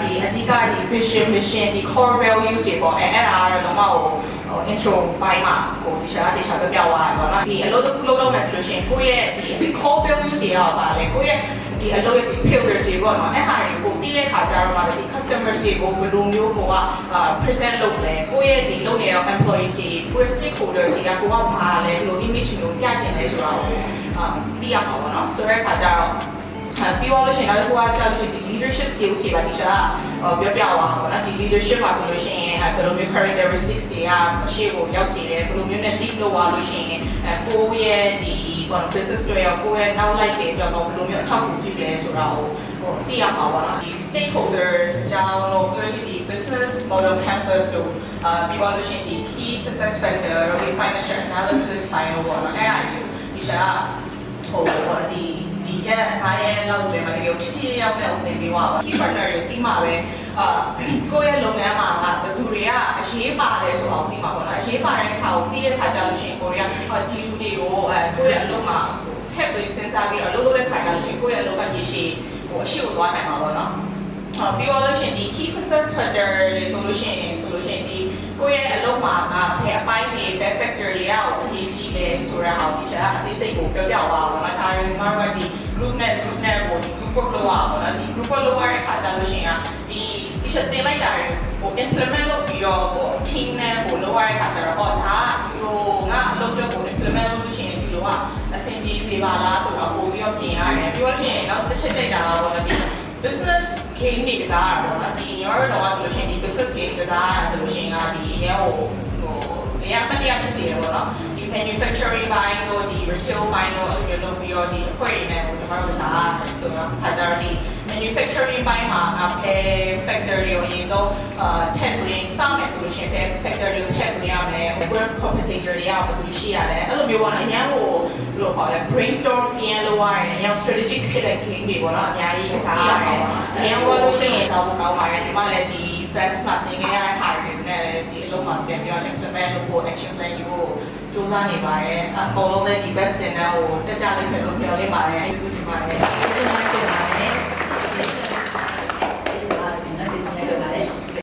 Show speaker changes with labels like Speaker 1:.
Speaker 1: ဒီအဓိကဒီ vision mission ဒီ core values တွေပေါ့အဲ့ဒါကတော့တော့ intro ဘိုင်းမှာဒီရှာပြပြသွားတယ်ပေါ့နော်ဒီအလုပ်တစ်ခုလုပ်တော့မယ်ဆိုလို့ရှိရင်ကိုယ့်ရဲ့ဒီ core values တွေရောပါလေကိုယ့်ရဲ့ဒီအလုပ်ရဲ့ pillars တွေပေါ့နော်အဲ့ဟာတွေကိုသိတဲ့ခါကျတော့မှဒီ customers တွေကိုဘယ်လိုမျိုးကိုက present လုပ်လဲကိုယ့်ရဲ့ဒီလုပ်နေတဲ့ employees တွေကိုယ့် stakeholders တွေကကိုကဘာလဲဘယ်လို image မျိုးပြချင်လဲဆိုတာကိုသိရမှာပေါ့နော်ဆိုတဲ့ခါကျတော့ပြီးတော့လို့ရှိရင်လည်းကိုကကြာလို့ရှိရင်ဒီ leadership skills တွေပါဒီရှာပြောပြသွားပါတော့ဒီ leadership မှာဆိုလို့ရှိရင်ဘယ်လိုမျိုး characteristics တွေကအရှိကိုရောက်စေတယ်ဘယ်လိုမျိုးနဲ့ lead လုပ်သွားလို့ရှိရင်ကိုယ့်ရဲ့ဒီ business တွေရောကိုယ့်ရဲ့နောက်လိုက်တွေအတွက်တော့ဘယ်လိုမျိုးအထောက်အကူဖြစ်လဲဆိုတာကိုသိရမှာပါတော့ဒီ stakeholders အကြောင်းလို့ပြောရှိဒီ business model canvas လို့ပြီးတော့လို့ရှိရင်ဒီ key success factor တို့ financial analysis ပိုင်းလို့ပေါ့နော်အဲ့ဒါကြီးဒီရှာဒီအားရလောက်တယ်မှာဒီကိုချီရောက်တဲ့ဥပဒေမျိုးပါ key partner တွေတိမှာပဲကိုယ့်ရဲ့လုပ်ငန်းမှာကဘယ်သူတွေကအရေးပါတယ်ဆိုတော့တိမှာပေါ့နော်အရေးပါတဲ့အခါကိုသိတဲ့ခါကျလို့ရှိရင်ကိုရီးယားဒီလူတွေကိုကိုယ့်ရဲ့အလုပ်မှာထည့်ပြီးစဉ်းစားပြီးတော့လုပ်တဲ့ခါကျလို့ရှိရင်ကိုယ့်ရဲ့အလုပ်ကရေရှည်အရှိကိုသွားနိုင်မှာပေါ့နော်ပြီးတော့လို့ရှိရင်ဒီ key success factor တွေဆိုလို့ရှိရင်ဒီကိုယ့်ရဲ့အလုပ်မှာကဘယ်အပိုင်းတွေ bad factor တွေကအရေးကြီးလဲဆိုတာဟာဒီချက်အသေးစိတ်ကိုပြောပြသွားပါတော့ဒါတွေမှာတော့ဒီ group နဲ့ကိုဒီ group work လုပ်ရအောင်နော်ဒီ group work လုပ်ရတဲ့ခါကျလို့ရှိရင်ဒီချက်တင်လိုက်တာတွေကို implement လုပ်ပြီးတော့ team နဲ့လုပ်ရတဲ့ခါကျတော့ဒါငါအလုပ်တွေကို implement လုပ်လို့ရှိရင်ဒီလိုကအဆင်ပြေစေပါလားဆိုတော့ပို့ပြီးတော့ပြင်ရတယ်ပြီးတော့ရှင်နောက်တစ်ချက်တိတ်တာကတော့ဒီ business game တွေကစားရတော့နော်ဒီရောတော့ဆိုလို့ရှိရင်ဒီ business game ကစားရဆိုလို့ရှိရင်ဒီအရင်အရင်ပတ်ရဖြစ်စီရပေါ့နော်ဒီ manufacturing ဘိုင်းတို့ဒီ retail ဘိုင်းတို့အဲ့လိုလုပ်ပြီးတော့ဒီအခွင့်အရေးနဲ့ဒီမှာကစားရတယ်ဆိုတော့အဲဒါဒီ manufacturing ဘိုင်းမှာဘယ် factory ကိုအရင်ဆုံးထည့်သွင်းစောင့်နေဆိုလို့ရှိရင်ဘယ် factory ကိုထည့်သွင်းရမလဲ competitor တွေကဘယ်သူရှိရလဲအဲ့လိုမျိုးပေါ့နော်အရင်ကိုလို့ခေါ်တယ် brainstorm ပြန်လုပ်ရတယ်အရင် strategic ဖြစ်တဲ့ game တွေပေါ့နော်အများကြီးကစားရတယ်အရင်ကလို့ရှိရင်တော့ကောင်းပါတယ်ဒီမှာလည်းဒီ best မှာသင်ခဲ့ရတဲ့ဟာတွေနဲ့ဒီအလုံးမှာပြန်ပြီးတော့ implement လုပ်ဖို့ action plan ယူဖို့စူးစမ်းနေပါတယ်အကုန်လုံးလည်းဒီ best တင်တဲ့ဟိုတက်ကြလိမ့်မယ်လို့ပြောနေပါတယ်အဲ့ဒီဒီမှာလည်း